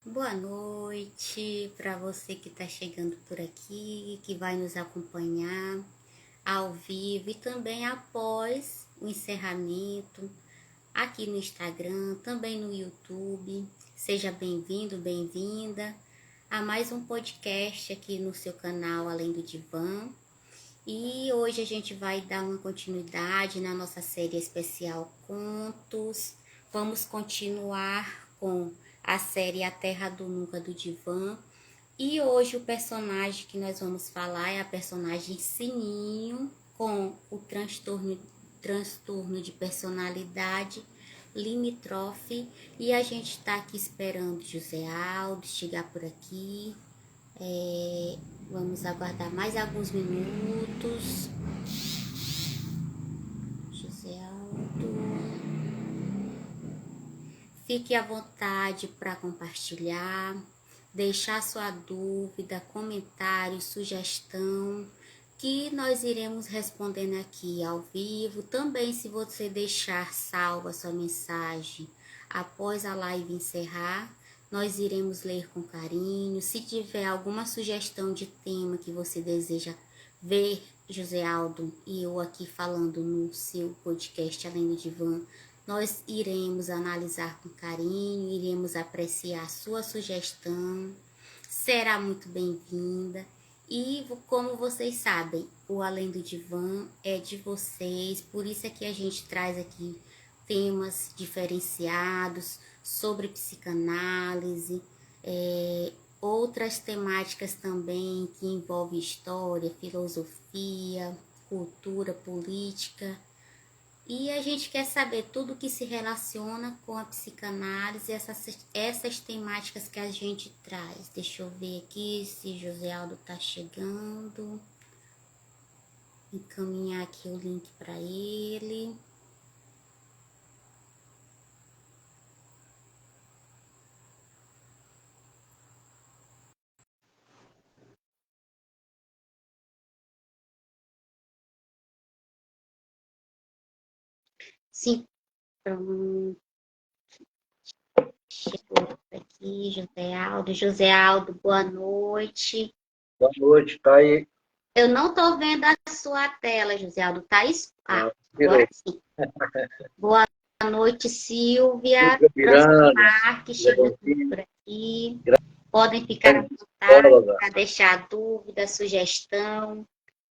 Boa noite para você que está chegando por aqui, que vai nos acompanhar ao vivo e também após o encerramento aqui no Instagram, também no YouTube. Seja bem-vindo, bem-vinda a mais um podcast aqui no seu canal Além do Divã. E hoje a gente vai dar uma continuidade na nossa série especial Contos. Vamos continuar com a série A Terra do Nunca do Divã. E hoje o personagem que nós vamos falar é a personagem Sininho, com o transtorno de personalidade limítrofe. E a gente está aqui esperando José Aldo chegar por aqui. Vamos aguardar mais alguns minutos. José Aldo. Fique à vontade para compartilhar, deixar sua dúvida, comentário, sugestão, que nós iremos respondendo aqui ao vivo. Também, se você deixar salva sua mensagem após a live encerrar, nós iremos ler com carinho. Se tiver alguma sugestão de tema que você deseja ver José Aldo e eu aqui falando no seu podcast Além do Divã, nós iremos analisar com carinho, iremos apreciar sua sugestão, será muito bem-vinda. E como vocês sabem, o Além do Divã é de vocês, por isso é que a gente traz aqui temas diferenciados sobre psicanálise, outras temáticas também que envolvem história, filosofia, cultura, política. E a gente quer saber tudo que se relaciona com a psicanálise, essas temáticas que a gente traz. Deixa eu ver aqui se José Aldo está chegando. Encaminhar aqui o link para ele. Sim, pronto. Chegou aqui, José Aldo. José Aldo, boa noite. Boa noite, tá aí. Eu não estou vendo a sua tela, José Aldo. Tá agora Tirou. sim. Boa noite, Silvia. Silvia Francisco Miranda, Marques, seja chegando bem-vinda. por aqui. Podem ficar à Grande vontade psicóloga. para deixar dúvida, sugestão,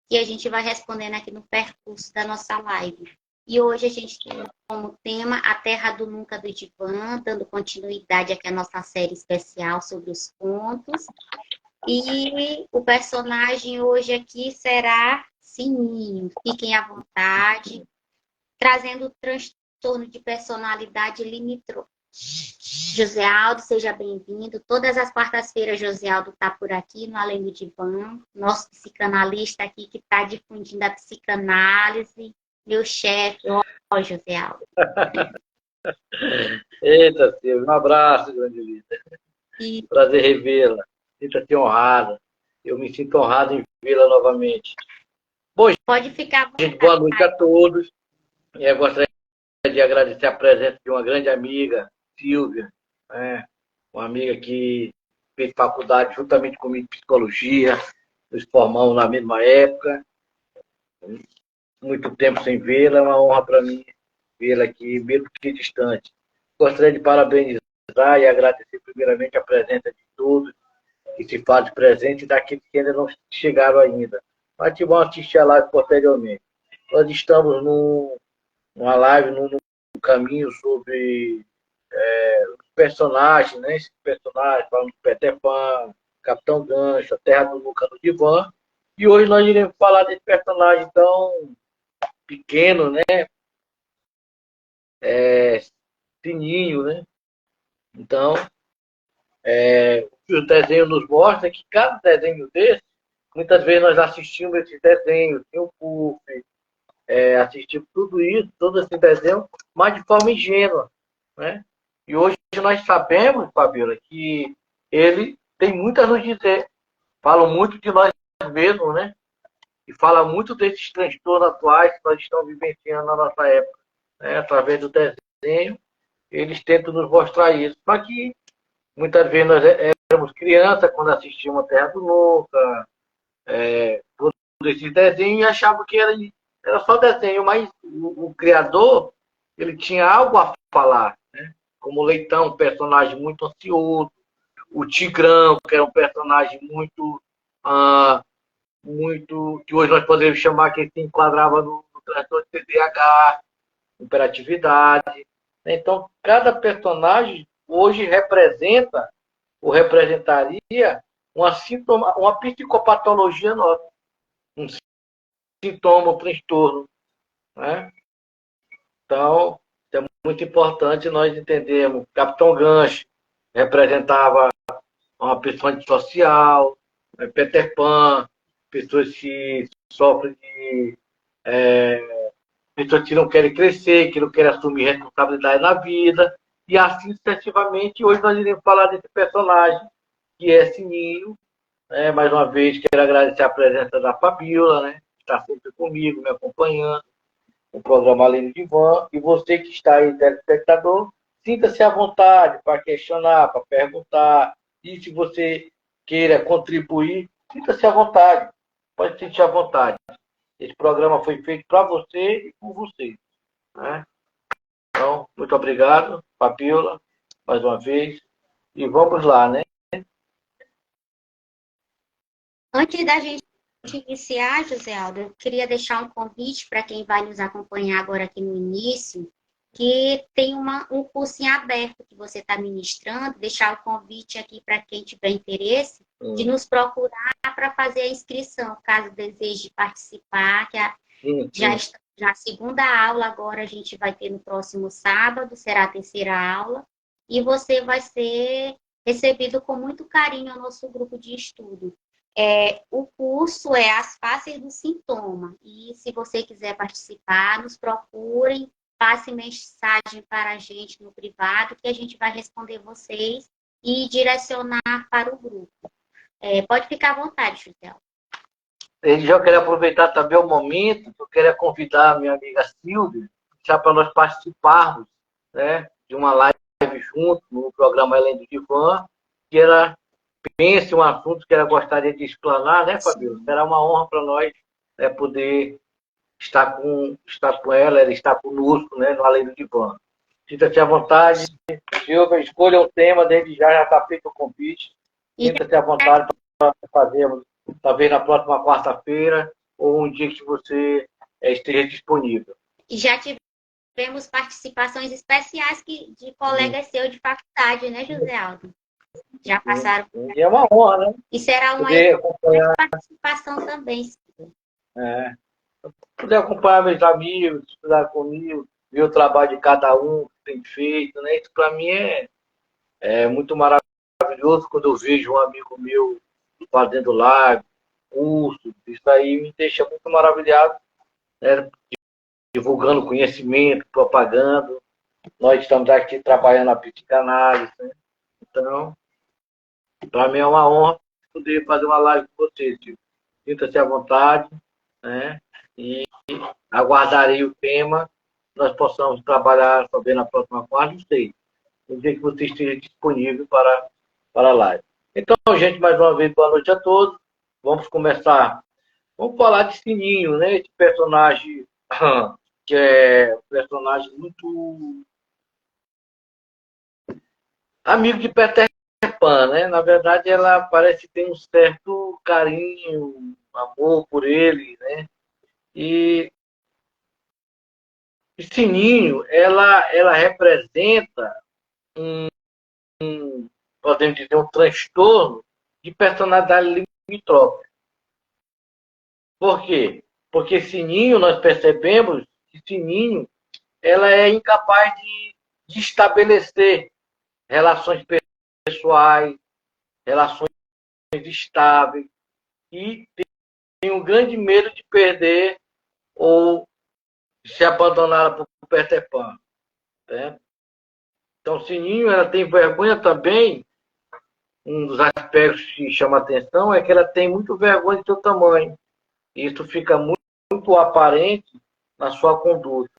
que a gente vai respondendo aqui no percurso da nossa live. E hoje a gente tem como tema A Terra do Nunca do Divã, dando continuidade aqui à nossa série especial sobre os contos. E o personagem hoje aqui será Sininho. Fiquem à vontade, trazendo o transtorno de personalidade limítrofe. José Aldo, seja bem-vindo. Todas as quartas-feiras, José Aldo está por aqui no Além do Divã, nosso psicanalista aqui que está difundindo a psicanálise, meu chefe, ó, José Aldo. Eita, Silvia, um abraço, grande vida. E Prazer revê-la. Sinta-se honrada. Eu me sinto honrado em vê-la novamente. Bom, pode ficar à gente, vontade. boa noite a todos. Eu gostaria de agradecer a presença de uma grande amiga, Silvia, né? Uma amiga que fez faculdade juntamente comigo de psicologia. Nos formamos na mesma época. Muito tempo sem vê-la, é uma honra para mim vê-la aqui, mesmo que distante. Gostaria de parabenizar e agradecer primeiramente a presença de todos que se fazem presente e daqueles que ainda não chegaram ainda, mas que vão assistir a live posteriormente. Nós estamos numa live, num caminho sobre personagens, né? Esses personagens, falando de Peter Pan, Capitão Gancho, a Terra do Nunca no Divã, e hoje nós iremos falar desse personagem tão pequeno, né? Fininho, né? Então, o que o desenho nos mostra é que cada desenho desse, muitas vezes nós assistimos esses desenhos, tem o Puff, assistimos tudo isso, todo esse desenho, mas de forma ingênua, né? E hoje nós sabemos, Fabiola, que ele tem muito a nos dizer. Fala muito de nós mesmos, né? E fala muito desses transtornos atuais que nós estamos vivenciando na nossa época, né? Através do desenho, eles tentam nos mostrar isso, para que Muitas vezes nós éramos crianças quando assistíamos a Terra do Nunca, todos esses desenhos, e achavam que era só desenho, mas o criador, ele tinha algo a falar, né? Como o Leitão, um personagem muito ansioso, o Tigrão, que era um personagem ah, muito que hoje nós poderíamos chamar que se enquadrava no transtorno de TDAH, hiperatividade. Então, cada personagem hoje representa ou representaria uma psicopatologia nossa, um sintoma, um transtorno, né? Então, é muito importante nós entendermos. Capitão Gancho representava uma pessoa antissocial, Peter Pan, pessoas que sofrem de pessoas que não querem crescer, que não querem assumir responsabilidade na vida, e assim sucessivamente. Hoje nós iremos falar desse personagem, que é Sininho. Mais uma vez, quero agradecer a presença da Fabiola, né, que está sempre comigo, me acompanhando, no programa Além do Divã. E você que está aí, telespectador, sinta-se à vontade para questionar, para perguntar. E se você queira contribuir, sinta-se à vontade. Pode se sentir à vontade. Esse programa foi feito para você e por você, né? Então, muito obrigado, Fabiola, mais uma vez. E vamos lá, né? Antes da gente iniciar, José Aldo, eu queria deixar um convite para quem vai nos acompanhar agora aqui no início, que tem um curso em aberto que você está ministrando, deixar o convite aqui para quem tiver interesse, de nos procurar para fazer a inscrição, caso deseje participar, que já a segunda aula agora a gente vai ter no próximo sábado, será a terceira aula, e você vai ser recebido com muito carinho ao nosso grupo de estudo. O curso é As Faces do Sintoma, e se você quiser participar, nos procurem, passe mensagem para a gente no privado, que a gente vai responder vocês e direcionar para o grupo. Pode ficar à vontade, José. Eu já quero aproveitar também o momento, eu quero convidar a minha amiga Silvia, já para nós participarmos, né, de uma live junto no programa Além do Divã, que ela pense um assunto que ela gostaria de explanar, né, Fabiola? Será uma honra para nós, né, poder estar com ela estar conosco, né, no Além do Divã. Sinta-se à vontade, Silvia, escolha o tema, desde já está feito o convite. Sinta-se à vontade para fazermos, talvez na próxima quarta-feira, ou um dia que você esteja disponível. E já tivemos participações especiais de colegas seus de faculdade, né, José Aldo? Já passaram. E é uma honra, né? E será uma participação também. Poder acompanhar meus amigos, estudar comigo, ver o trabalho de cada um que tem feito, né? Isso para mim é muito maravilhoso quando eu vejo um amigo meu fazendo live, curso, isso aí me deixa muito maravilhado, né? Divulgando conhecimento, propagando. Nós estamos aqui trabalhando a psicanálise, né? Então, para mim é uma honra poder fazer uma live com vocês, tio. Sinta-se à vontade, né? E aguardarei o tema, nós possamos trabalhar também na próxima quarta, não sei. No dia que você esteja disponível para a live. Então, gente, mais uma vez, boa noite a todos. Vamos começar. Vamos falar de Sininho, né? Esse personagem que é um personagem muito amigo de Peter Pan, né? Na verdade, ela parece ter um certo carinho, amor por ele, né? E Sininho, ela representa podemos dizer, um transtorno de personalidade limítrofe. Por quê? Porque Sininho, nós percebemos que Sininho, ela é incapaz de estabelecer relações pessoais, relações estáveis, e tem um grande medo de perder ou de ser abandonada por Peter Pan. Né? Então, Sininho, ela tem vergonha também. Um dos aspectos que chama atenção é que ela tem muito vergonha do seu tamanho. E isso fica muito aparente na sua conduta.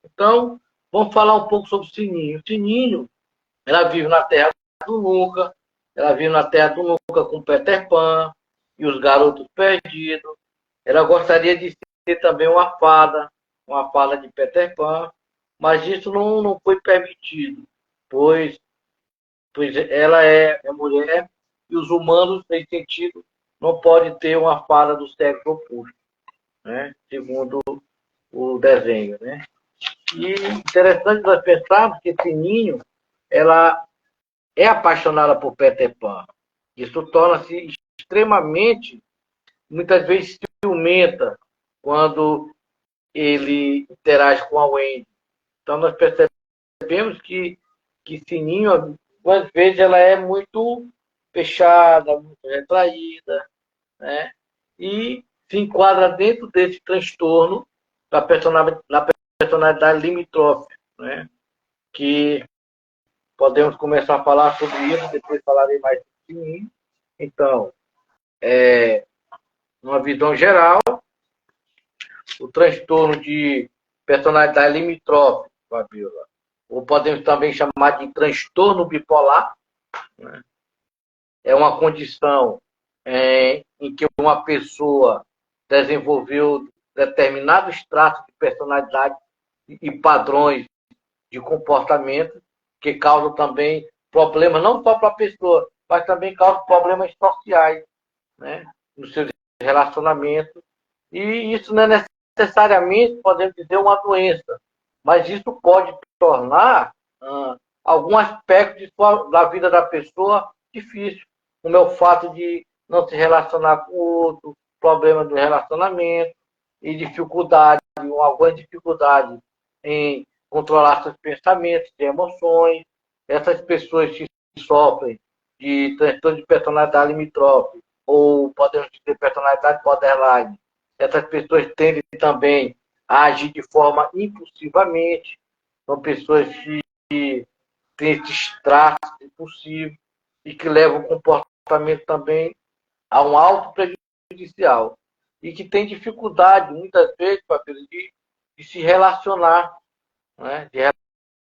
Então, vamos falar um pouco sobre o Sininho. O Sininho, ela vive na Terra do Nunca. Ela vive na Terra do Nunca com Peter Pan e os Garotos Perdidos. Ela gostaria de ser também uma fada de Peter Pan, mas isso não foi permitido, pois, pois ela é mulher e os humanos, nesse sentido, não podem ter uma fada do sexo oposto, né? Segundo o desenho, né? E interessante nós pensarmos que Sininho, ela é apaixonada por Peter Pan. Isso torna-se extremamente, muitas vezes, ciumenta quando ele interage com a Wendy. Então, nós percebemos que Sininho, às vezes, ela é muito fechada, muito retraída, né? E se enquadra dentro desse transtorno da personalidade limítrofe, né? Que podemos começar a falar sobre isso, depois falarei mais sobre Sininho. Então, numa visão geral, o transtorno de personalidade limítrofe, Fabiola, ou podemos também chamar de transtorno bipolar, né? É uma condição em que uma pessoa desenvolveu determinados traços de personalidade e padrões de comportamento que causam também problemas não só para a pessoa, mas também causam problemas sociais, né, nos seus relacionamentos. E isso não é necessariamente, podemos dizer, uma doença, mas isso pode tornar algum aspecto da vida da pessoa difícil, como é o fato de não se relacionar com o outro, problema do relacionamento e dificuldade, alguma dificuldade em controlar seus pensamentos e emoções. Essas pessoas que sofrem de transtorno de personalidade limítrofe, ou podemos dizer personalidade borderline, essas pessoas tendem também a agir de forma impulsivamente, são pessoas que têm esses traços impulsivos e que levam o comportamento também a um alto prejudicial e que têm dificuldade, muitas vezes, de se relacionar, né? De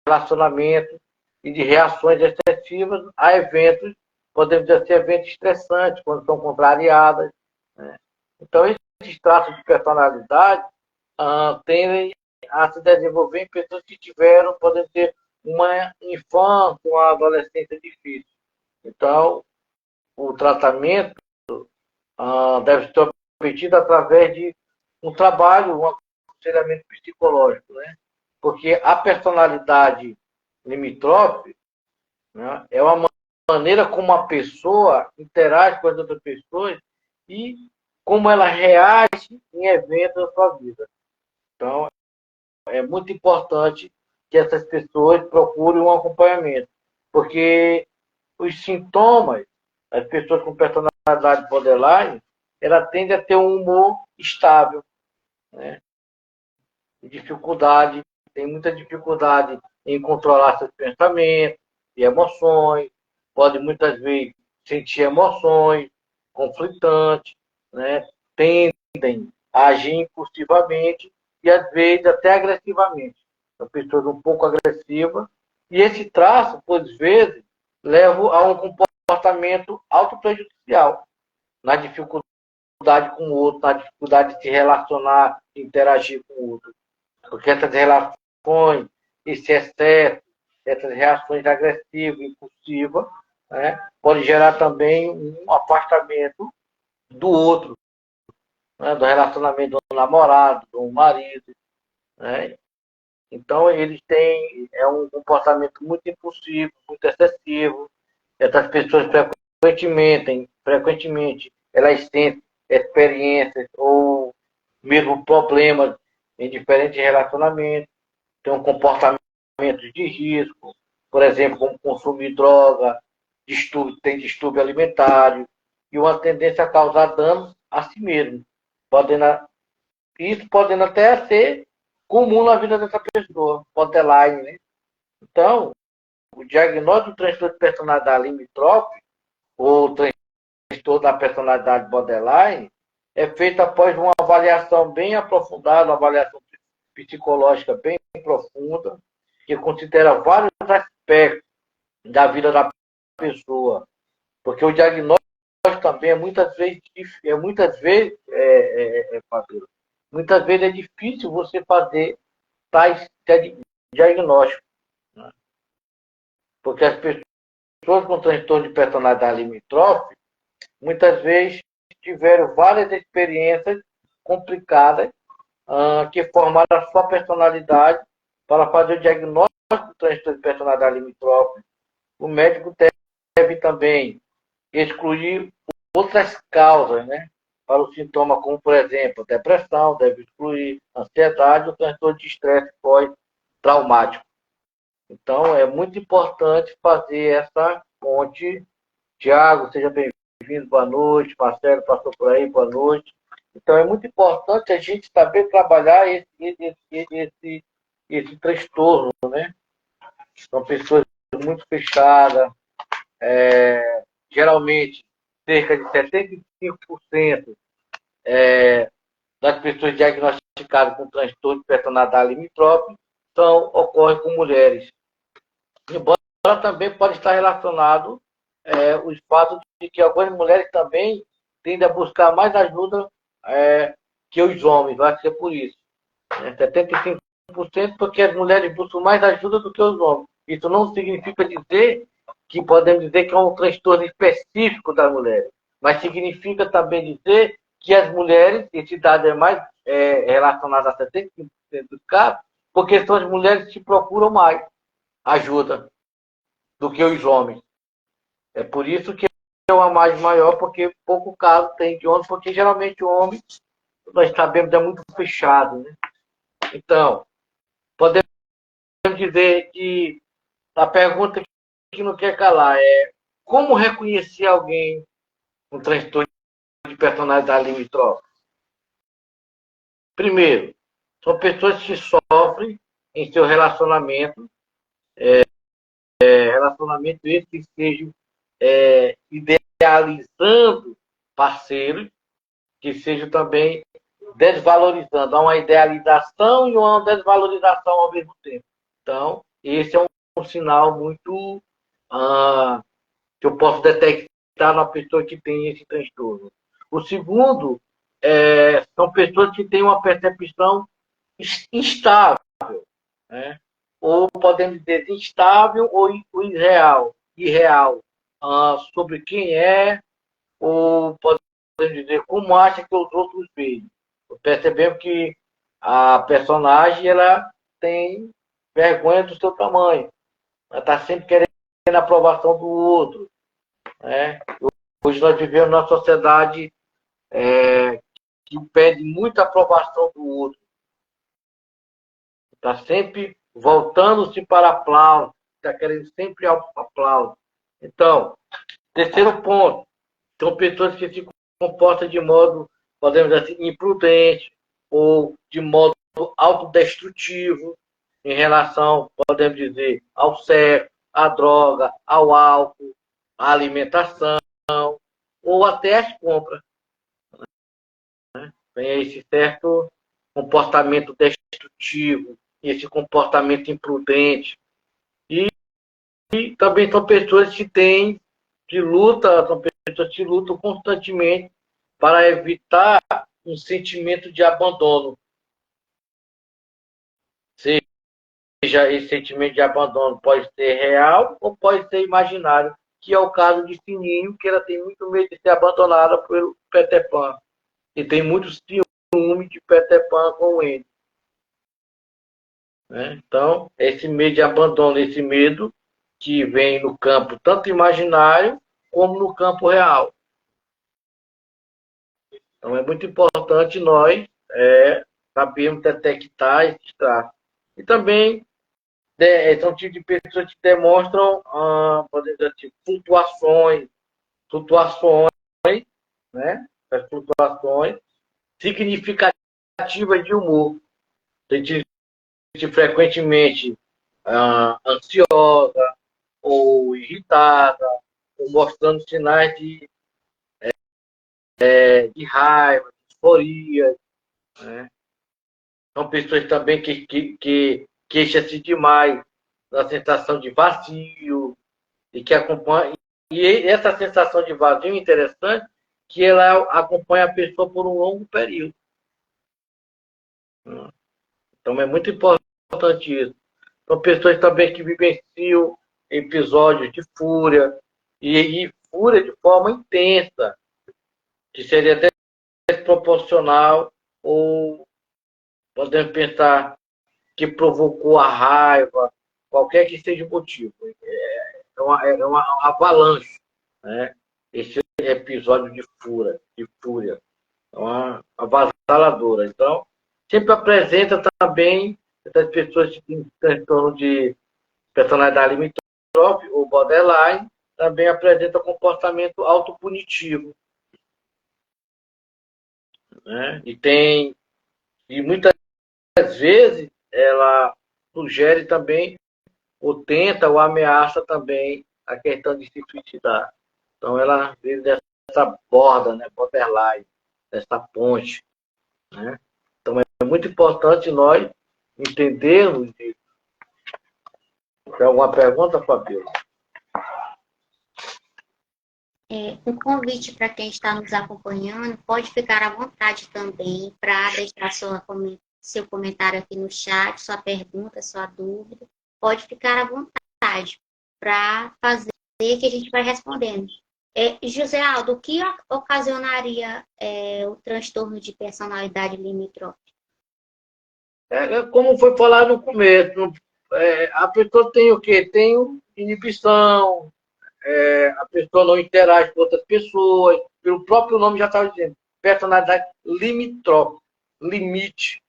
relacionamento e de reações excessivas a eventos, podemos dizer assim, eventos estressantes, quando são contrariadas, né? Então, esses traços de personalidade tendem a se desenvolver em pessoas que tiveram, podemos ter uma infância, uma adolescência difícil. Então, o tratamento deve ser obtido através de um trabalho, um aconselhamento psicológico, né? Porque a personalidade limítrofe, né, é uma maneira como a pessoa interage com as outras pessoas e como ela reage em eventos da sua vida. Então, é muito importante que essas pessoas procurem um acompanhamento, porque os sintomas, as pessoas com personalidade borderline, ela tende a ter um humor estável, né? Dificuldade, tem muita dificuldade em controlar seus pensamentos e emoções, pode muitas vezes sentir emoções conflitantes, né? Tendem a agir impulsivamente e às vezes até agressivamente. São pessoas um pouco agressivas e esse traço, por vezes, leva a um comportamento autoprejudicial, na dificuldade com o outro, na dificuldade de se relacionar, de interagir com o outro. Porque essas relações, esse excesso, essas reações agressivas, impulsivas, né, pode gerar também um afastamento do outro, né, do relacionamento do namorado, do marido, né? Então, eles têm um comportamento muito impulsivo, muito excessivo. Essas pessoas frequentemente elas têm experiências ou mesmo problemas em diferentes relacionamentos, têm um comportamento de risco, por exemplo, como consumir droga, tem distúrbio alimentar e uma tendência a causar danos a si mesmo. Isso podendo até ser comum na vida dessa pessoa, borderline, né? Então, o diagnóstico do transtorno de personalidade limítrofe ou transtorno da personalidade borderline é feito após uma avaliação bem aprofundada, uma avaliação psicológica bem profunda, que considera vários aspectos da vida da pessoa. Porque o diagnóstico também Fabíola, muitas vezes é difícil você fazer tais diagnósticos, né? Porque as pessoas com transtorno de personalidade limítrofe, muitas vezes tiveram várias experiências complicadas que formaram a sua personalidade para fazer o diagnóstico do transtorno de personalidade limítrofe. O médico deve também excluir outras causas, né, para o sintoma, como, por exemplo, depressão, deve excluir ansiedade ou transtorno de estresse pós-traumático. Então, é muito importante fazer essa ponte. Tiago, seja bem-vindo, boa noite. Marcelo passou por aí, boa noite. Então, é muito importante a gente saber trabalhar esse transtorno, né? São pessoas muito fechadas, geralmente, cerca de 75% das pessoas diagnosticadas com transtorno de personalidade limítrofe ocorrem com mulheres. Embora também pode estar relacionado os fatos de que algumas mulheres também tendem a buscar mais ajuda que os homens, vai ser por isso. 75% porque as mulheres buscam mais ajuda do que os homens. Isso não significa dizer que podemos dizer que é um transtorno específico das mulheres, mas significa também dizer que as mulheres, esse dado é mais relacionado a 75% dos casos, porque são as mulheres que procuram mais ajuda do que os homens. É por isso que é uma margem maior, porque pouco caso tem de homem, porque geralmente o homem, nós sabemos, é muito fechado, né? Então, podemos dizer que a pergunta que não quer calar é como reconhecer alguém com transtorno de personalidade limítrofe? Primeiro, são pessoas que sofrem em seu relacionamento, relacionamento esse que sejam idealizando parceiros, que sejam também desvalorizando. Há uma idealização e uma desvalorização ao mesmo tempo. Então, esse é um sinal muito que eu posso detectar na pessoa que tem esse transtorno. O segundo são pessoas que têm uma percepção instável, né? Ou podemos dizer instável ou irreal, sobre quem é, ou podemos dizer como acha que os outros veem. Percebemos que a personagem ela tem vergonha do seu tamanho, ela está sempre querendo a aprovação do outro, né? Hoje nós vivemos numa sociedade que pede muita aprovação do outro, está sempre voltando-se para aplauso, está querendo sempre aplauso. Então, terceiro ponto, são pessoas que se comportam de modo, podemos dizer assim, imprudente ou de modo autodestrutivo em relação, podemos dizer, ao sexo, à droga, ao álcool, à alimentação ou até às compras. Tem esse certo comportamento destrutivo, esse comportamento imprudente. E também são pessoas que têm são pessoas que lutam constantemente para evitar um sentimento de abandono. Seja esse sentimento de abandono pode ser real ou pode ser imaginário, que é o caso de Sininho, que ela tem muito medo de ser abandonada pelo Peter Pan. E tem muito ciúme de Peter Pan com ele. Né? Então, esse medo de abandono, esse medo que vem no campo tanto imaginário como no campo real. Então, é muito importante nós sabermos detectar esses traços. E também são tipos de pessoas que demonstram podemos dizer assim, flutuações, né? As flutuações significativas de humor. Sentir frequentemente ansiosa ou irritada, ou mostrando sinais de raiva, de euforia, né? São pessoas também que queixam-se demais da sensação de vazio e que acompanham E essa sensação de vazio é interessante, que ela acompanha a pessoa por um longo período. Então é muito importante isso. São pessoas também que vivenciam episódios de fúria, e fúria de forma intensa, que seria desproporcional, ou podemos pensar que provocou a raiva, qualquer que seja o motivo. É uma avalanche, né? Esse episódio de fúria. É uma avassaladora. Então, sempre apresenta também essas pessoas que têm transtorno de personalidade limítrofe ou borderline, também apresenta comportamento autopunitivo, né? E muitas vezes ela sugere também, ou tenta, ou ameaça também a questão de se suicidar. Então ela vive dessa borda, né, borderline, dessa ponte, né? Então é muito importante nós entendermos isso. Tem alguma pergunta, Fabiola? Um convite para quem está nos acompanhando, pode ficar à vontade também para deixar seu comentário aqui no chat, sua pergunta, sua dúvida. Pode ficar à vontade para fazer que a gente vai respondendo. José Aldo, o que ocasionaria o transtorno de personalidade limítrofe? Como foi falado no começo, a pessoa tem o quê? Tem inibição, a pessoa não interage com outras pessoas, pelo próprio nome já estava dizendo, personalidade limítrofe, limite,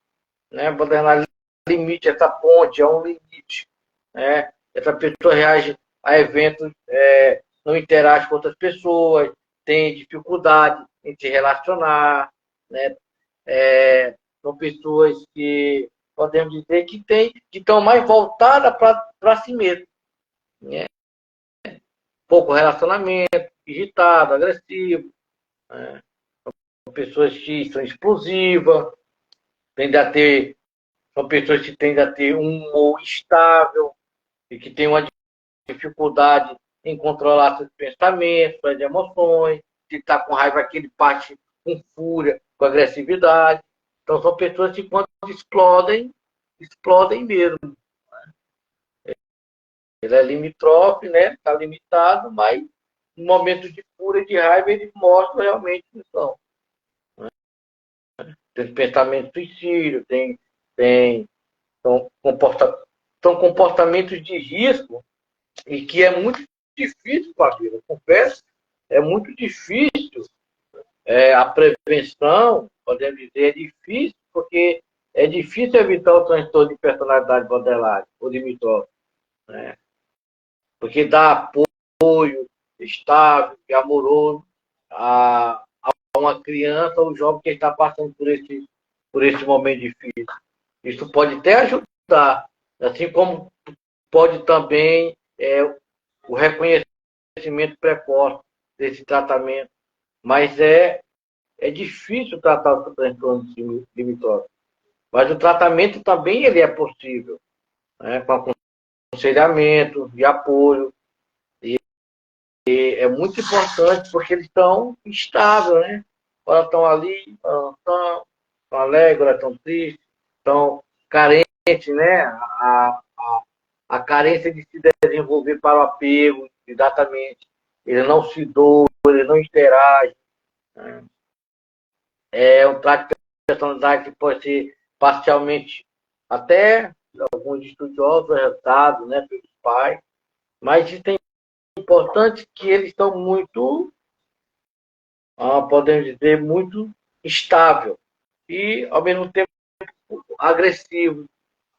né? Borderline limite, essa ponte é um limite, né? Essa pessoa reage a eventos, não interage com outras pessoas, tem dificuldade em se relacionar, né? São pessoas que podemos dizer que estão mais voltadas para si mesmo, né? Pouco relacionamento, irritado, agressivo, né? São pessoas que são explosivas, tendem a ter, são pessoas que tendem a ter um humor instável e que têm uma dificuldade em controlar seus pensamentos, suas emoções. Se está com raiva, que ele parte com fúria, com agressividade. Então são pessoas que quando explodem, explodem mesmo. Ele é limítrofe, né? Está limitado, mas no momento de fúria, de raiva, ele mostra realmente que são. Tem pensamento suicídio, tem são comportamentos de risco e que é muito difícil, Fabíola, confesso, é muito difícil. A prevenção, podemos dizer, é difícil, porque é difícil evitar o transtorno de personalidade borderline ou limítrofe, né? Porque dá apoio estável e amoroso a uma criança ou jovem que está passando por esse momento difícil. Isso pode até ajudar, assim como pode também o reconhecimento precoce desse tratamento, mas é difícil tratar o transtorno limítrofe. Mas o tratamento também ele é possível, né, com aconselhamento e apoio. E é muito importante porque eles estão estáveis, né? Elas estão ali, elas estão alegres, elas estão tristes, estão carentes, né? A carência de se desenvolver para o apego, exatamente. Ele não se doa, ele não interage, né? É um traço de personalidade que pode ser parcialmente, até alguns estudiosos, resultados, né, pelos pais, mas é importante que eles estão muito, podemos dizer, muito estável e, ao mesmo tempo, agressivo,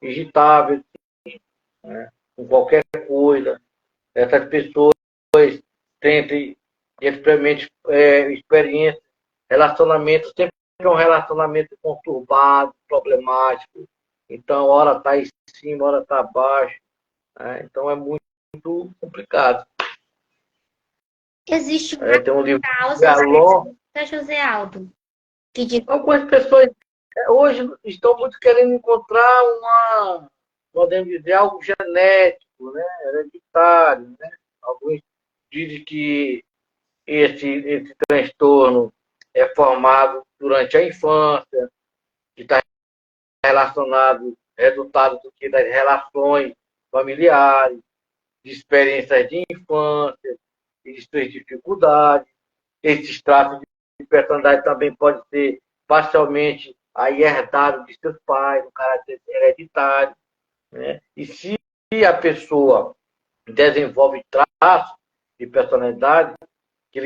irritável, né, com qualquer coisa. Essas pessoas têm, experiência, relacionamento, sempre é um relacionamento conturbado, problemático. Então, hora está em cima, hora está abaixo, né? Então, é muito complicado. Existe uma Tem um livro de causa Galon. José Aldo, que diz Algumas pessoas hoje estão muito querendo encontrar podemos dizer, algo genético, né? Hereditário, né? Alguns diz que esse transtorno é formado durante a infância, que está relacionado, resultado do que das relações familiares, de experiências de infância e de suas dificuldades. Esses traços de personalidade também podem ser parcialmente aí herdados de seus pais, no caráter hereditário, né? E se a pessoa desenvolve traços de personalidade que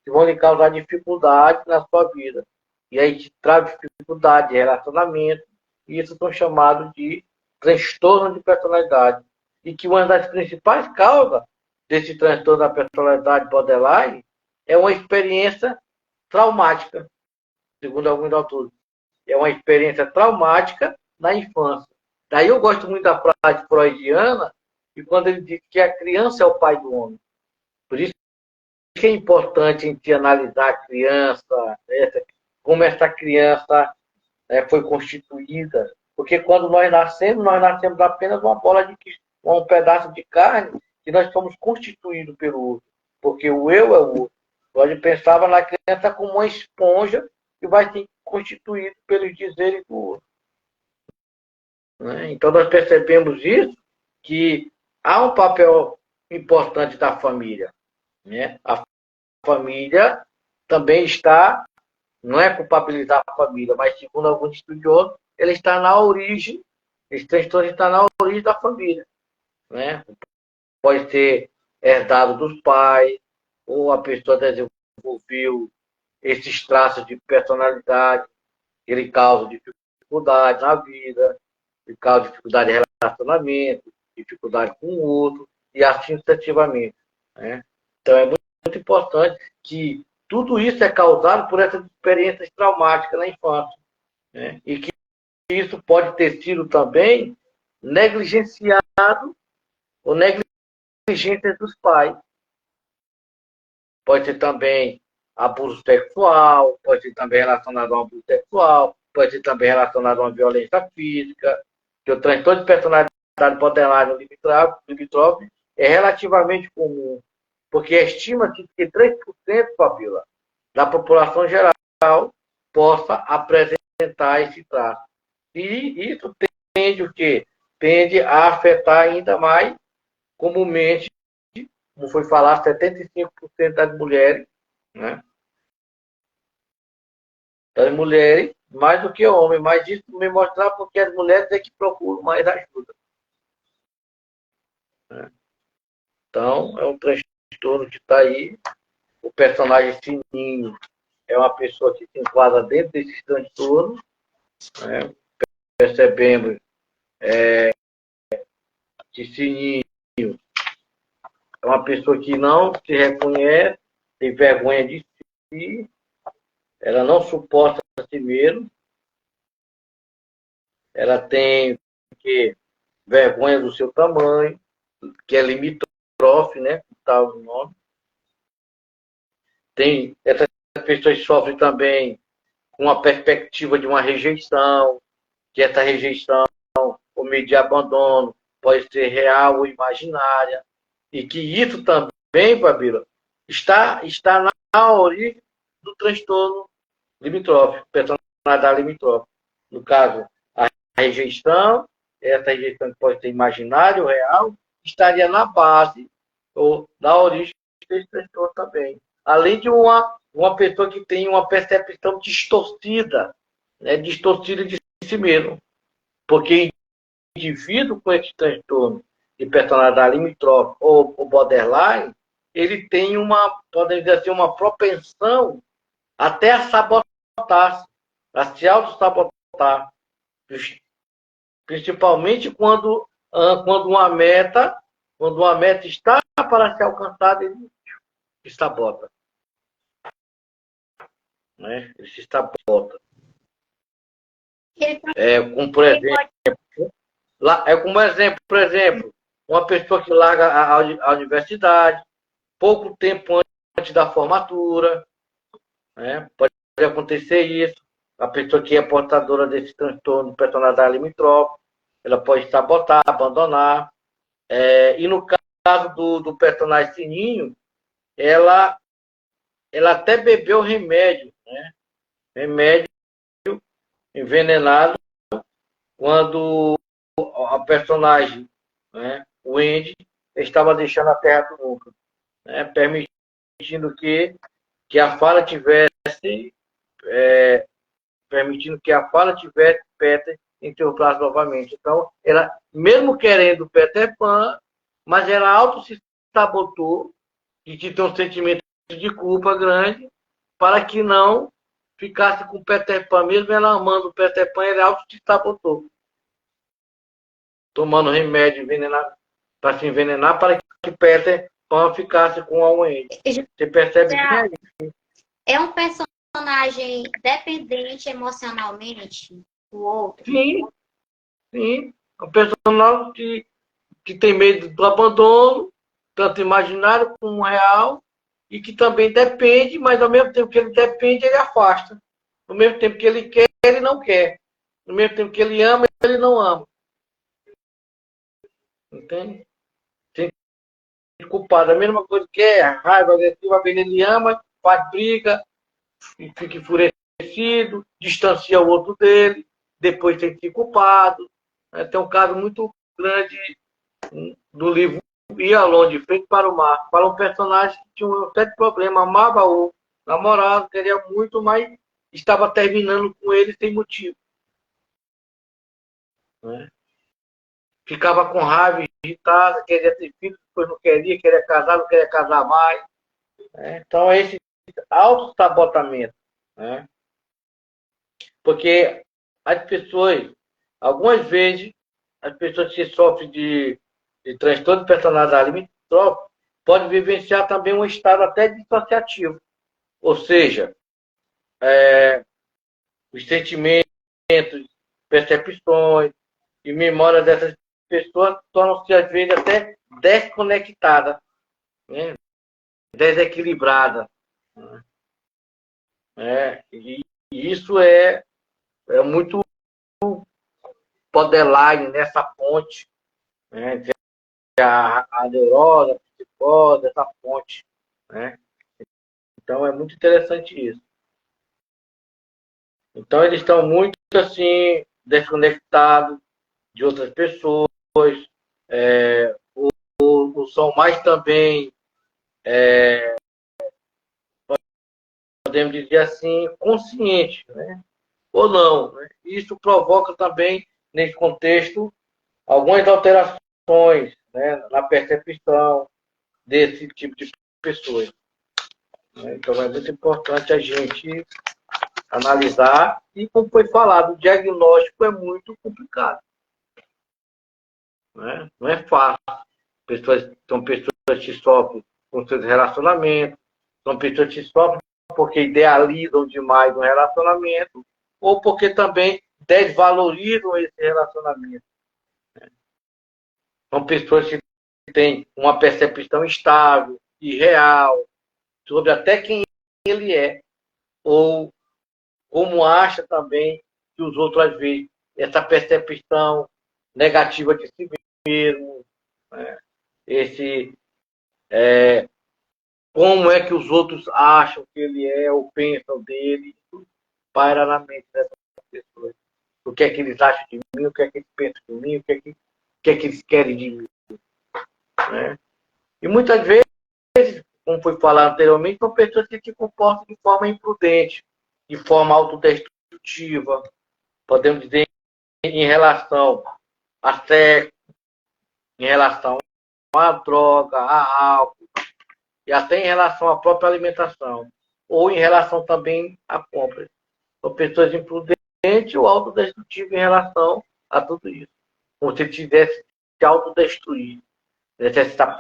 vão lhe causar dificuldade na sua vida. E aí te traz dificuldade de relacionamento, e isso são chamados de transtorno de personalidade. E que uma das principais causas desse transtorno da personalidade borderline é uma experiência traumática, segundo alguns autores. É uma experiência traumática na infância. Daí eu gosto muito da frase freudiana, e quando ele diz que a criança é o pai do homem. Por isso que é importante a gente analisar a criança, né, como essa criança foi constituída. Porque quando nós nascemos apenas uma bola de um pedaço de carne que nós somos constituídos pelo outro. Porque o eu é o outro. Nós pensava na criança como uma esponja que vai ser constituído pelos dizeres do outro. Né? Então nós percebemos isso, que há um papel importante da família. Né? A família também está, não é culpabilizar a família, mas segundo alguns estudiosos, ele está na origem, esse transtorno está na origem da família. Né? Pode ser herdado dos pais, ou a pessoa desenvolveu esses traços de personalidade, ele causa dificuldade na vida, ele causa dificuldade de relacionamento, dificuldade com o outro, e assim sucessivamente. Né? Então é muito importante que tudo isso é causado por essas experiências traumáticas na infância. Né? E que isso pode ter sido também negligenciado ou negligência dos pais. Pode ser também abuso sexual, pode ser também relacionado a um abuso sexual, pode ser também relacionado a uma violência física, que o transtorno de personalidade borderline limítrofe é relativamente comum, porque estima-se que 3%, Fabíola, da população geral possa apresentar esse traço. E isso tende o quê? Tende a afetar ainda mais comumente, como foi falado, 75% das mulheres, né? Das mulheres, mais do que homens, mas isso me mostrar porque as mulheres é que procuram mais ajuda. Né? Então, é um transtorno que está aí. O personagem Sininho é uma pessoa que se enquadra dentro desses transtornos. Né? Percebemos que Sininho é uma pessoa que não se reconhece, tem vergonha de si, ela não suporta a si mesma, ela tem vergonha do seu tamanho, que é limítrofe, né? Tal o nome. Essas pessoas sofrem também com uma perspectiva de uma rejeição, que essa rejeição, ou meio de abandono, pode ser real ou imaginária, e que isso também, Fabíola, está na origem do transtorno limítrofe, personalidade limítrofe. No caso, a rejeição, essa rejeição que pode ser imaginária ou real, estaria na base ou na origem desse transtorno também. Além de uma pessoa que tem uma percepção distorcida, né, distorcida de si mesmo. Porque indivíduo com esse transtorno de personalidade limítrofe ou borderline, ele tem podemos dizer assim, uma propensão até a sabotar-se, a se auto-sabotar. Principalmente quando uma meta está para ser alcançada, ele se sabota. Né? Ele se sabota. Como por exemplo, uma pessoa que larga a universidade pouco tempo antes da formatura, né? Pode acontecer isso. A pessoa que é portadora desse transtorno de personalidade limítrofe, ela pode sabotar, abandonar. E no caso do personagem Sininho, ela até bebeu remédio, né? Remédio envenenado quando a personagem, né, o Andy, estava deixando a Terra do Nunca, né, permitindo que a fala tivesse Peter em seus braços novamente. Então, ela, mesmo querendo Peter Pan, mas ela auto se sabotou e que tem um sentimento de culpa grande para que não ficasse com Peter Pan. Mesmo ela amando o Peter Pan, ela auto se sabotou, tomando remédio envenenado para se envenenar para que Peter Pan ficasse com a Wendy. Você percebe bem aí? É um personagem dependente emocionalmente do outro? Sim, sim. É um personagem que tem medo do abandono, tanto imaginário como real, e que também depende, mas ao mesmo tempo que ele depende, ele afasta. No mesmo tempo que ele quer, ele não quer. No mesmo tempo que ele ama, ele não ama. Entende? Tem culpado. A mesma coisa que é raiva agressiva, ele ama, faz briga, e fica enfurecido, distancia o outro dele, depois tem que ser culpado. Tem um caso muito grande do livro Ia Longe, de Frente para o Mar. Fala um personagem que tinha um certo problema, amava o namorado, queria muito, mas estava terminando com ele sem motivo. Né? Ficava com raiva, irritada, queria ter filho, depois não queria casar, não queria casar mais. Né? Então, é esse auto-sabotamento. Né? Porque as pessoas, algumas vezes, as pessoas que sofrem de transtorno de personalidade limítrofe podem vivenciar também um estado até dissociativo. Ou seja, os sentimentos, percepções e memórias dessas pessoas tornam-se, às vezes, até desconectadas, né? Desequilibradas. Né? E isso é muito borderline nessa ponte, né? A neurose, a psicose, essa ponte. Né? Então, é muito interessante isso. Então, eles estão muito, assim, desconectados de outras pessoas, são mais também, podemos dizer assim, conscientes, né? Ou não. Né? Isso provoca também, nesse contexto, algumas alterações, né, na percepção desse tipo de pessoas. Né? Então, é muito importante a gente analisar. E, como foi falado, o diagnóstico é muito complicado. Né? Não é fácil. São pessoas que sofrem com seus relacionamentos, são pessoas que sofrem porque idealizam demais um relacionamento, ou porque também desvalorizam esse relacionamento. São pessoas que têm uma percepção estável e real sobre até quem ele é, ou como acha também que os outros, às vezes, essa percepção negativa de si mesmo, né? Esse como é que os outros acham que ele é ou pensam dele, isso paira na mente dessas pessoas. O que é que eles acham de mim, o que é que eles pensam de mim, o que é que eles querem de mim. Né? E muitas vezes, como foi falado anteriormente, são pessoas que se comportam de forma imprudente, de forma autodestrutiva, podemos dizer, em relação a sexo, em relação à droga, a álcool, e até em relação à própria alimentação, ou em relação também à compra. São pessoas imprudentes ou autodestrutivas em relação a tudo isso. Como se tivesse se autodestruir, essa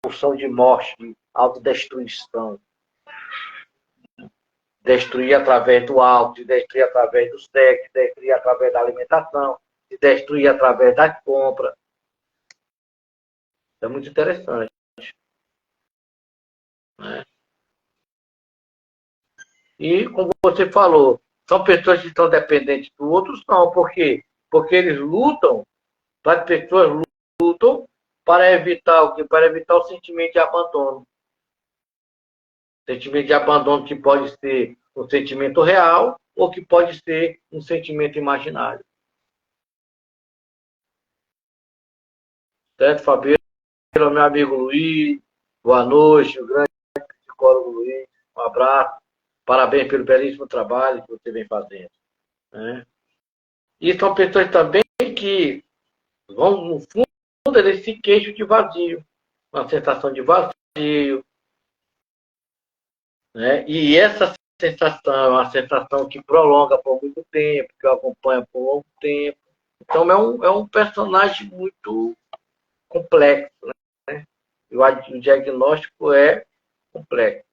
pulsão de morte, de autodestruição. Destruir através do álcool, destruir através do sexo, destruir através da alimentação, destruir através da compra. É muito interessante. Né? E, como você falou, são pessoas que estão dependentes do outro? Não. Por quê? Porque eles lutam, as pessoas lutam para evitar o quê? Para evitar o sentimento de abandono. Sentimento de abandono que pode ser um sentimento real ou que pode ser um sentimento imaginário. Certo, Fabíola? Meu amigo Luiz, boa noite, o grande psicólogo Luiz, um abraço, parabéns pelo belíssimo trabalho que você vem fazendo. Né? E são pessoas também que vão, no fundo, eles se queixam de vazio, uma sensação de vazio. Né? E essa sensação é uma sensação que prolonga por muito tempo, que acompanha por longo tempo. Então é um personagem muito complexo. Né? E o diagnóstico é complexo.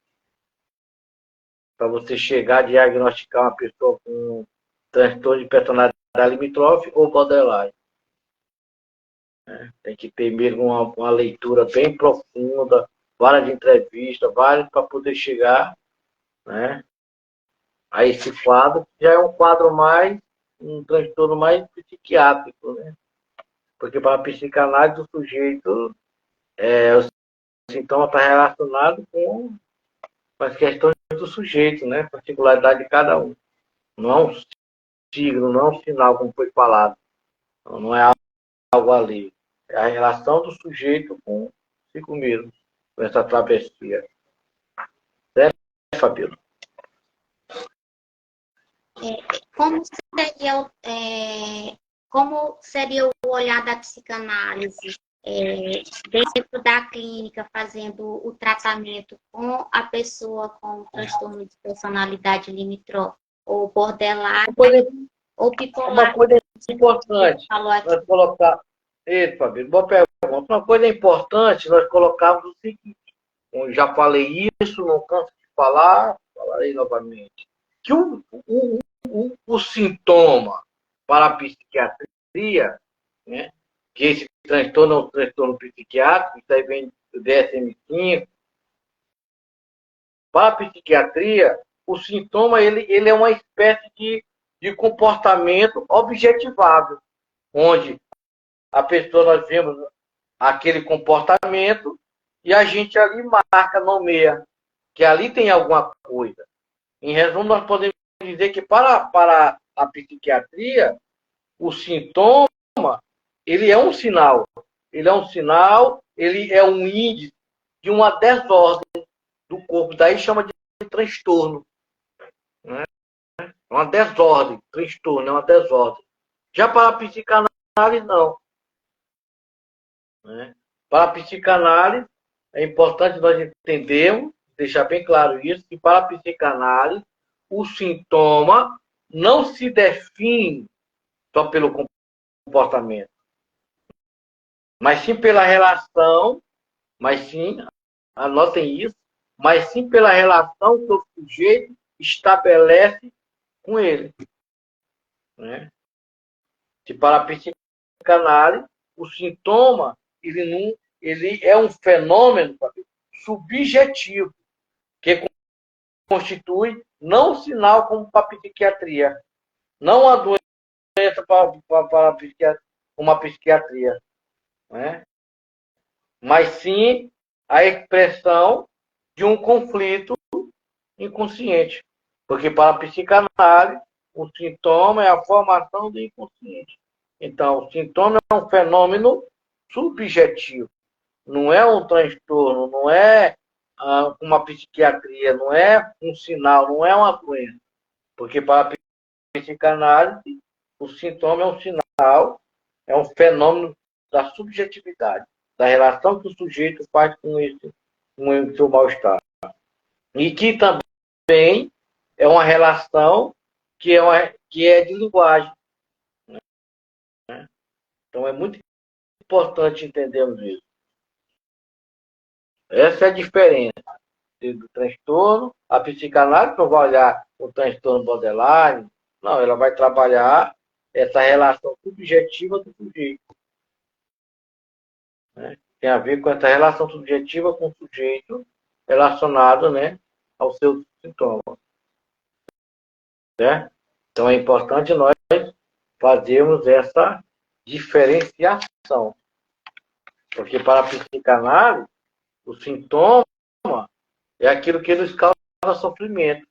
Para você chegar a diagnosticar uma pessoa com transtorno de personalidade limítrofe ou borderline. Né? Tem que ter mesmo uma leitura bem profunda, várias entrevistas, várias para poder chegar, né, a esse quadro, que já é um quadro mais, um transtorno mais psiquiátrico, né? Porque para a psicanálise o sujeito, o sintoma está relacionado com as questões do sujeito, né? Particularidade de cada um. Não é um signo, não é um sinal, como foi falado. Não é algo ali. É a relação do sujeito consigo mesmo, com essa travessia. Certo, Fabíola? Como seria, como seria o olhar da psicanálise dentro da clínica, fazendo o tratamento com a pessoa com transtorno de personalidade limítrofe, ou borderline, ou bipolar? Uma coisa importante, nós colocar... Eita, Fabíola, boa pergunta. Uma coisa importante, nós colocamos o seguinte, eu já falei isso, não canso de falar, falarei novamente, que o sintoma para a psiquiatria, né, que esse transtorno é um transtorno psiquiátrico, isso aí vem do DSM-5, para a psiquiatria, o sintoma ele é uma espécie de comportamento objetivável, onde a pessoa, nós vemos aquele comportamento e a gente ali marca, nomeia, que ali tem alguma coisa. Em resumo, nós podemos dizer que para a psiquiatria, o sintoma, ele é um sinal. Ele é um sinal, ele é um índice de uma desordem do corpo. Daí chama de transtorno. Né? É uma desordem, transtorno, é uma desordem. Já para a psicanálise, não. Né? Para a psicanálise, é importante nós entendermos, deixar bem claro isso, que para a psicanálise, o sintoma não se define só pelo comportamento, mas sim pela relação, mas sim, anotem isso, mas sim pela relação que o sujeito estabelece com ele. Né? Se para a psicanálise, o sintoma ele é um fenômeno subjetivo, que constitui não um sinal como para a psiquiatria, não uma doença para uma psiquiatria, né? Mas sim a expressão de um conflito inconsciente. Porque para a psicanálise, o sintoma é a formação do inconsciente. Então, o sintoma é um fenômeno subjetivo, não é um transtorno, não é uma psiquiatria, não é um sinal, não é uma doença. Porque para a psicanálise, o sintoma é um sinal, é um fenômeno da subjetividade, da relação que o sujeito faz com o seu mal-estar. E que também é uma relação que é de linguagem. Né? Então é muito importante entendermos isso. Essa é a diferença do transtorno. A psicanálise não vai olhar o transtorno borderline, não, ela vai trabalhar essa relação subjetiva do sujeito. Né? Tem a ver com essa relação subjetiva com o sujeito relacionado, né, aos seus sintomas. Né? Então é importante nós fazermos essa diferenciação. Porque para a psicanálise, o sintoma é aquilo que nos causa sofrimento.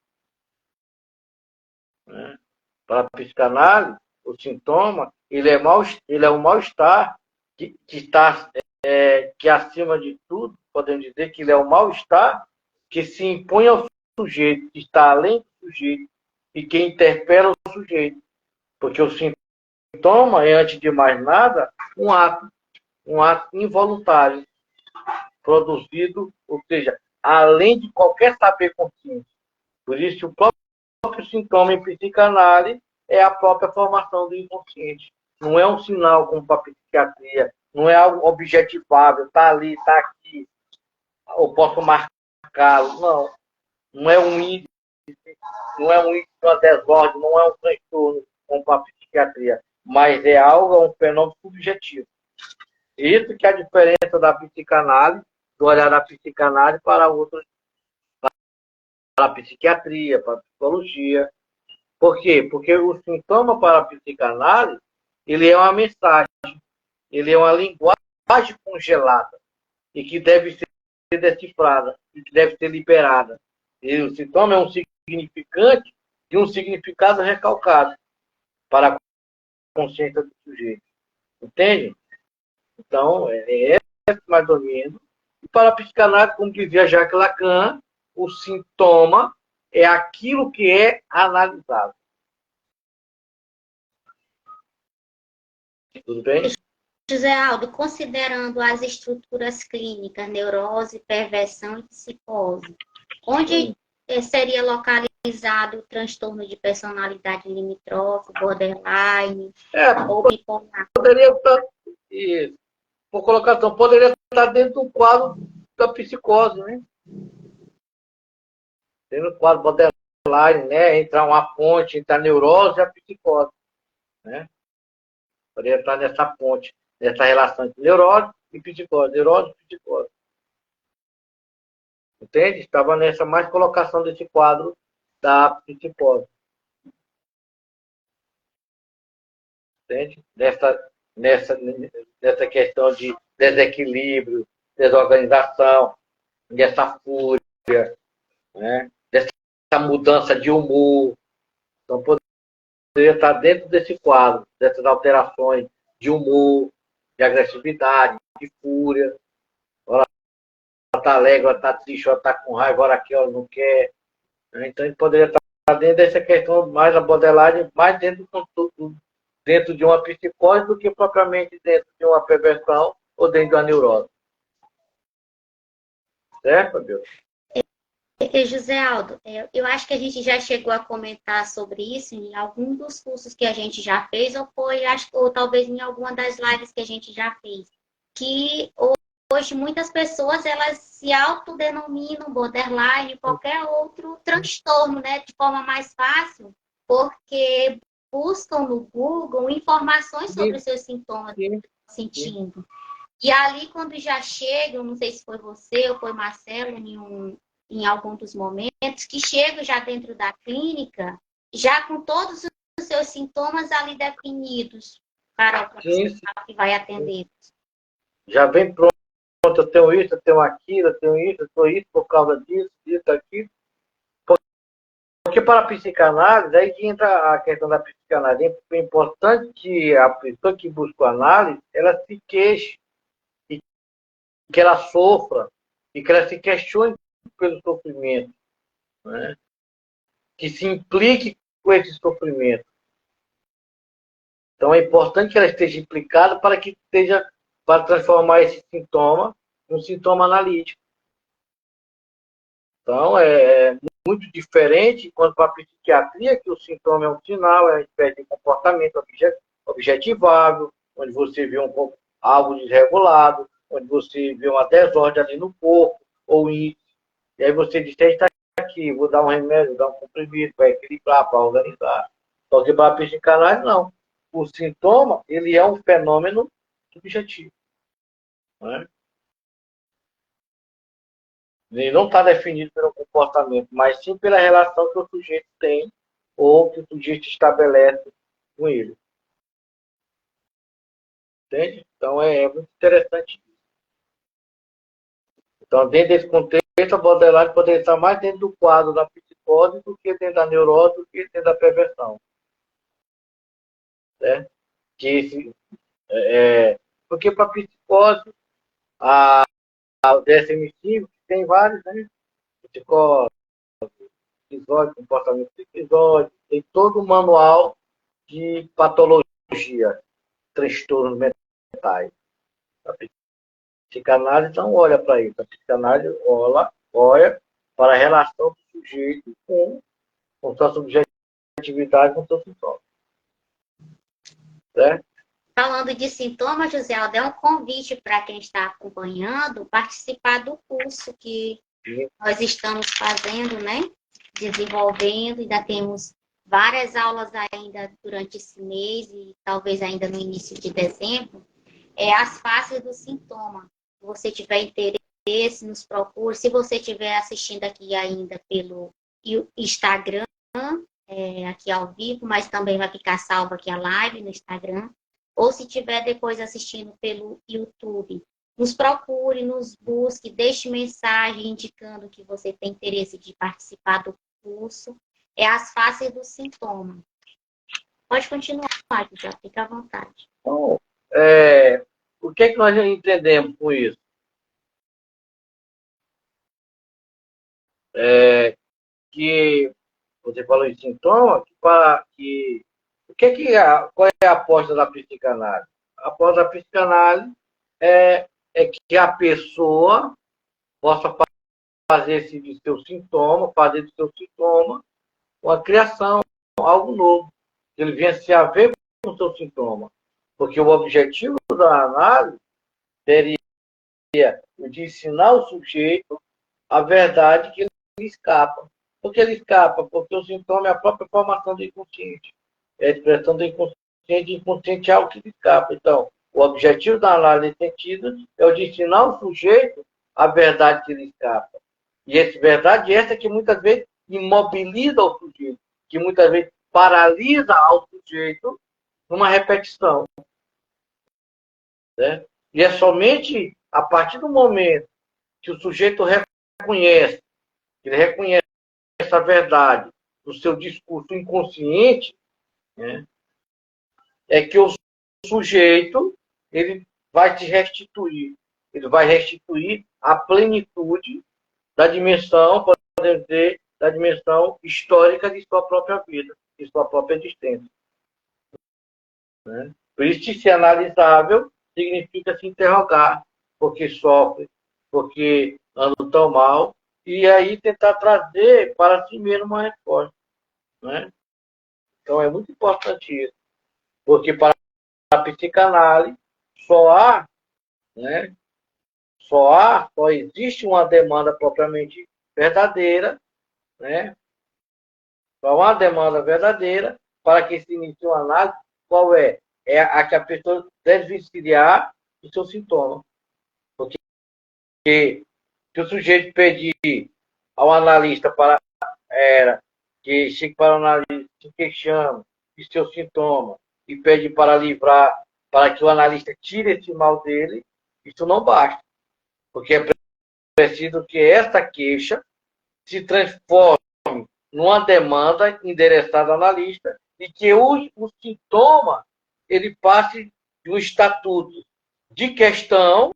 Né? Para a psicanálise, o sintoma ele é um mal-estar que está que acima de tudo, podemos dizer que ele é um mal-estar que se impõe ao sujeito, que está além do sujeito e que interpela o sujeito. Porque o sintoma é, antes de mais nada, um ato involuntário, produzido, ou seja, além de qualquer saber consciente. Por isso, o próprio sintoma em psicanálise é a própria formação do inconsciente. Não é um sinal como para a psiquiatria, não é algo objetivável, está ali, está aqui, eu posso marcá-lo. Não, não é um índice, não é um índice de uma desordem, não é um transtorno como para a psiquiatria, mas é algo, é um fenômeno subjetivo. Isso que é a diferença da psicanálise, do olhar da psicanálise para outros, para a psiquiatria, para a psicologia. Por quê? Porque o sintoma para a psicanálise, ele é uma mensagem, ele é uma linguagem congelada e que deve ser decifrada, e que deve ser liberada. E o sintoma é um significante e um significado recalcado para a consciência do sujeito. Entende? Então, mais ou menos. E para a psicanálise, como dizia Jacques Lacan, o sintoma é aquilo que é analisado. Tudo bem? José Aldo, considerando as estruturas clínicas, neurose, perversão e psicose, onde seria localizado o transtorno de personalidade limítrofe, borderline ou bipolar? Poderia estar, por colocação, poderia estar dentro do quadro da psicose, né? Dentro do quadro borderline, né? Entrar uma ponte entre a neurose e a psicose, né? Poderia estar nessa ponte, nessa relação entre neurose e psicose, neurose e psicose. Entende? Estava nessa mais colocação desse quadro da psicose. Entende? Nessa questão de desequilíbrio, desorganização, dessa fúria, né? Dessa mudança de humor. Então, poderia estar dentro desse quadro, dessas alterações de humor, de agressividade, de fúria. Ela está alegre, ela está triste, ela está com raiva, agora aqui ela não quer. Então, ele poderia estar dentro dessa questão mais a borderline, mais dentro de uma psicose do que propriamente dentro de uma perversão ou dentro de uma neurose. Certo, Fabio? José Aldo, eu acho que a gente já chegou a comentar sobre isso em algum dos cursos que a gente já fez, ou talvez em alguma das lives que a gente já fez, que hoje muitas pessoas elas se autodenominam borderline, qualquer outro transtorno, né, de forma mais fácil, porque buscam no Google informações sobre os seus sintomas que estão sentindo. E ali, quando já chegam, não sei se foi você ou foi Marcelo, em algum dos momentos, que chegam já dentro da clínica, já com todos os seus sintomas ali definidos para o profissional que vai atender. Já vem pronto, eu tenho isso, eu tenho aquilo, eu tenho isso, eu sou isso por causa disso, disso, aquilo. Porque para a psicanálise, aí que entra a questão da psicanálise. É importante que a pessoa que busca a análise, ela se queixe, e que ela sofra, e que ela se questione pelo sofrimento, né? Que se implique com esse sofrimento. Então é importante que ela esteja implicada para transformar esse sintoma em um sintoma analítico. Então é muito diferente quanto para a psiquiatria, que o sintoma é um sinal, é uma espécie de comportamento objetivável, onde você vê algo desregulado, onde você vê uma desordem ali no corpo, ou índice. E aí você diz, está aqui, vou dar um remédio, vou dar um comprimido, para equilibrar, para organizar. Só que para a psicanálise, não. O sintoma, ele é um fenômeno subjetivo. Né? Ele não está definido pelo comportamento, mas sim pela relação que o sujeito tem ou que o sujeito estabelece com ele. Entende? Então é muito interessante. Então, dentro desse contexto, a borderline poderia estar mais dentro do quadro da psicose do que dentro da neurose, do que dentro da perversão. Né? Que porque para a psicose, o DSM-5 tem vários, né? Psicose, esquizóide, comportamento esquizóide, tem todo o manual de patologia, transtornos mentais. A psicanálise não olha para isso. A psicanálise olha para a relação do sujeito com sua subjetividade, com seu sintoma. Certo? Falando de sintomas, José Aldo, é um convite para quem está acompanhando participar do curso que nós estamos fazendo, né? Desenvolvendo, ainda temos várias aulas ainda durante esse mês e talvez ainda no início de dezembro. As fases do sintoma. Se você tiver interesse, nos procure. Se você estiver assistindo aqui ainda pelo Instagram, aqui ao vivo, mas também vai ficar salva aqui a live no Instagram. Ou se estiver depois assistindo pelo YouTube, nos procure, nos busque, deixe mensagem indicando que você tem interesse de participar do curso. As fases do sintoma. Pode continuar, já fica à vontade. Então, o que é que nós entendemos com isso? Que você falou em sintoma, qual é a aposta da psicanálise? A aposta da psicanálise é que a pessoa possa fazer do seu sintoma uma criação, algo novo. Que ele venha se haver com o seu sintoma. Porque o objetivo da análise seria de ensinar o sujeito a verdade que ele escapa. Por que ele escapa? Porque o sintoma é a própria formação do inconsciente. É a expressão do inconsciente, e inconsciente é algo que escapa. Então, o objetivo da análise nesse sentido é o de ensinar o sujeito a verdade que ele escapa. E essa verdade essa que muitas vezes imobiliza o sujeito, que muitas vezes paralisa ao sujeito numa repetição. Né? E é somente a partir do momento que o sujeito ele reconhece essa verdade no seu discurso inconsciente, né, é que o sujeito ele vai se restituir. Ele vai restituir a plenitude da dimensão, podemos dizer, da dimensão histórica de sua própria vida, de sua própria existência. Né? Por isso que ser analisável significa se interrogar, porque sofre, porque anda tão mal, e aí tentar trazer para si mesmo uma resposta. Né? Então é muito importante isso, porque para a psicanálise né, só existe uma demanda propriamente verdadeira, né? Só uma demanda verdadeira para que se inicie uma análise, qual é? É a que a pessoa deve desvencilhar o seu sintoma. Porque se o sujeito pedir ao analista que chegue para o analista se queixando de seu sintoma e pede para livrar, para que o analista tire esse mal dele, isso não basta. Porque é preciso que essa queixa se transforme numa demanda endereçada ao analista e que o sintoma ele passe de um estatuto de questão,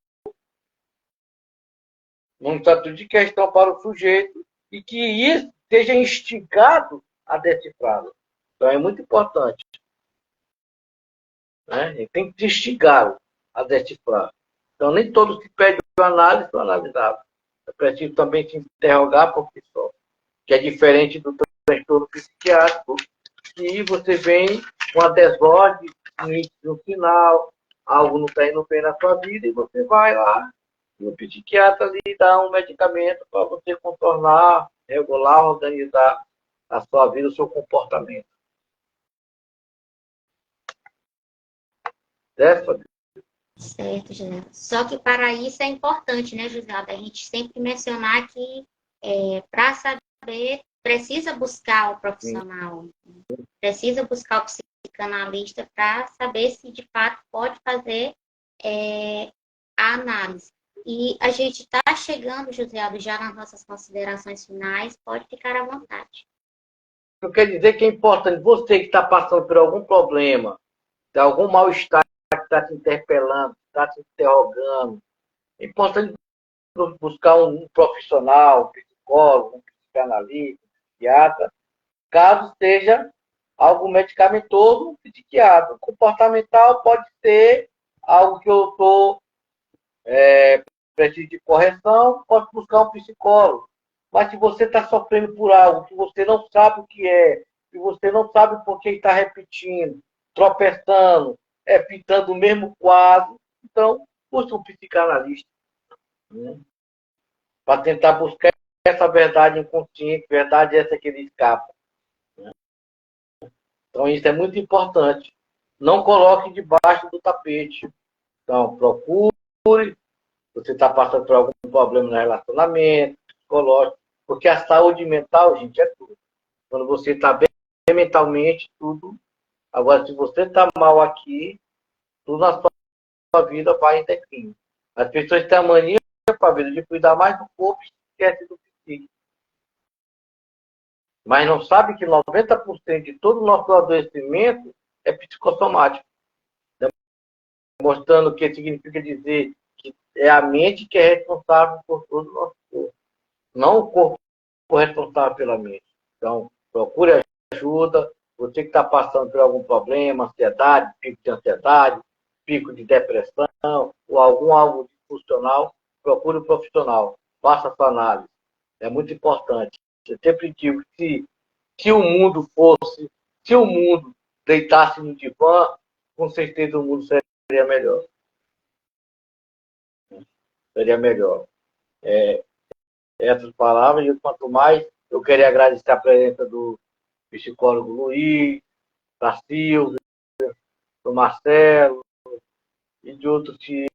para o sujeito e que isso seja instigado a decifrá-lo. Então é muito importante. Né? Ele tem que te instigá-lo a decifrar. Então nem todos que pedem análise são analisados. É preciso também se interrogar por si só, que é diferente do transtorno psiquiátrico, que você vem com a desordem no final, algo não está indo bem na sua vida, e você vai lá, e o psiquiatra lhe dá um medicamento para você contornar, regular, organizar a sua vida, o seu comportamento. Certo? Certo, José. Só que para isso é importante, né, José, a gente sempre mencionar que para saber, precisa buscar o profissional, precisa buscar o psicanalista para saber se de fato pode fazer a análise. E a gente está chegando, José Aldo, já nas nossas considerações finais. Pode ficar à vontade. Eu quero dizer que é importante você que está passando por algum problema, de algum mal-estar que está te interpelando, está te interrogando. É importante buscar um profissional, um psicólogo, um psicanalista, um psiquiatra, caso seja algo medicamentoso, um psiquiatra. Comportamental pode ser algo que eu estou preciso de correção, posso buscar um psicólogo. Mas se você está sofrendo por algo que você não sabe o que é, que você não sabe por que está repetindo, tropeçando, pintando o mesmo quadro, então busque um psicanalista, né? Para tentar buscar essa verdade inconsciente, verdade essa que ele escapa. Então isso é muito importante. Não coloque debaixo do tapete. Então procure. Você está passando por algum problema no relacionamento, psicológico, porque a saúde mental, gente, é tudo. Quando você está bem mentalmente, tudo. Agora, se você está mal aqui, tudo na sua vida vai em declínio. As pessoas têm a mania, Fabíola, de cuidar mais do corpo e esquece do psíquico. Mas não sabe que 90% de todo o nosso adoecimento é psicossomático. Mostrando o que significa dizer que é a mente que é responsável por todo o nosso corpo. Não o corpo responsável pela mente. Então, procure ajuda. Você que está passando por algum problema, ansiedade, pico de ansiedade, pico de depressão, ou algum algo disfuncional, procure um profissional. Faça sua análise. É muito importante. Eu sempre digo que se o mundo fosse, se o mundo deitasse no divã, com certeza o mundo seria melhor. Seria melhor. Essas palavras, e quanto mais, eu queria agradecer a presença do psicólogo Luiz, da Silvia, do Marcelo e de outros que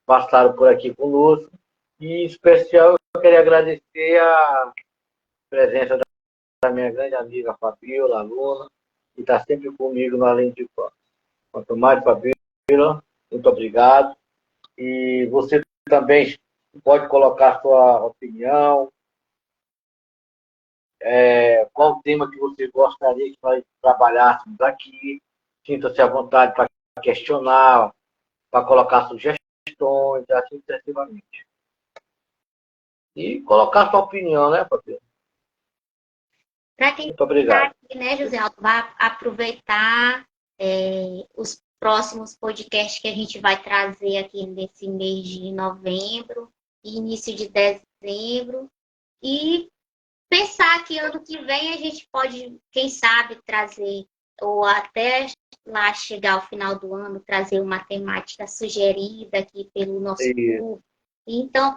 passaram por aqui conosco. E, em especial, eu queria agradecer a presença da minha grande amiga Fabiola, aluna, que está sempre comigo no Além de Fã. Quanto mais, Fabiola, muito obrigado. E você também pode colocar sua opinião, qual o tema que você gostaria que nós trabalhássemos aqui. Sinta-se à vontade para questionar, para colocar sugestões, assim sucessivamente. E colocar sua opinião, né, Fabio? Para quem Muito está obrigado. aqui, né, José Aldo, vai aproveitar os próximos podcasts que a gente vai trazer aqui nesse mês de novembro e início de dezembro. E pensar que ano que vem a gente pode, quem sabe, trazer, ou até lá chegar ao final do ano, trazer uma temática sugerida aqui pelo nosso E, grupo. Então,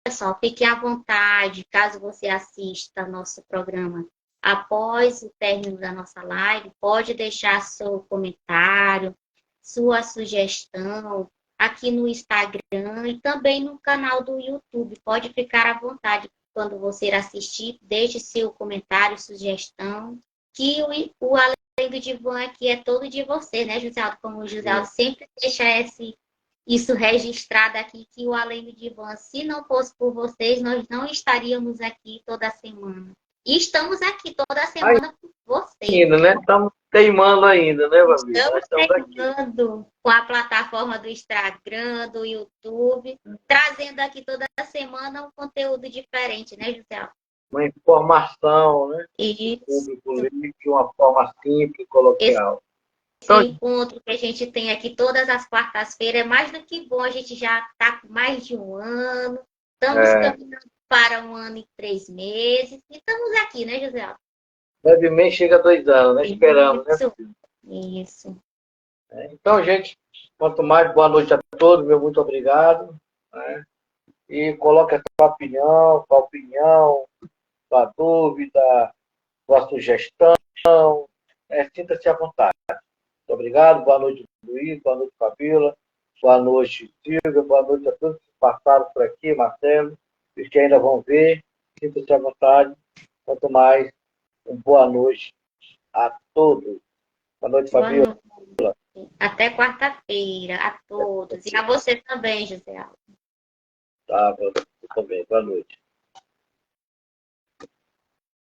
pessoal, fique à vontade, caso você assista nosso programa após o término da nossa live, pode deixar seu comentário, sua sugestão aqui no Instagram e também no canal do YouTube. Pode ficar à vontade quando você assistir, deixe seu comentário, sugestão, que o Além do Divã aqui é todo de você, né, José Aldo? Como o José Aldo sempre deixa isso registrado aqui, que o Além do Divã, se não fosse por vocês, nós não estaríamos aqui toda semana. E estamos aqui toda semana por vocês. ainda, né? Estamos teimando ainda, né, Fabio? Nós Estamos estamos aqui. treinando com a plataforma do Instagram, do YouTube, trazendo aqui toda semana um conteúdo diferente, né, José? Uma informação, né? Isso. Público livre, de uma forma simples, Esse coloquial. Então, encontro que a gente tem aqui todas as quartas-feiras é mais do que bom. A gente já está com mais de um ano. Estamos caminhando para um ano e 3 meses. E estamos aqui, né, José? brevemente chega a 2 anos, né? Esperamos, né? Isso. Isso. Então, gente, quanto mais, boa noite a todos, meu muito obrigado. Né? E coloque a sua opinião, sua dúvida, sua sugestão. Sinta-se à vontade. Muito obrigado, boa noite, Luiz, boa noite, Fabíola, boa noite, Silvia, boa noite a todos que passaram por aqui, Marcelo, os que ainda vão ver. Sinta-se à vontade. Quanto mais, uma boa noite a todos. Boa noite, Boa Fabíola. noite. Até quarta-feira a todos. E a você também, José. Tá, você também. Boa noite.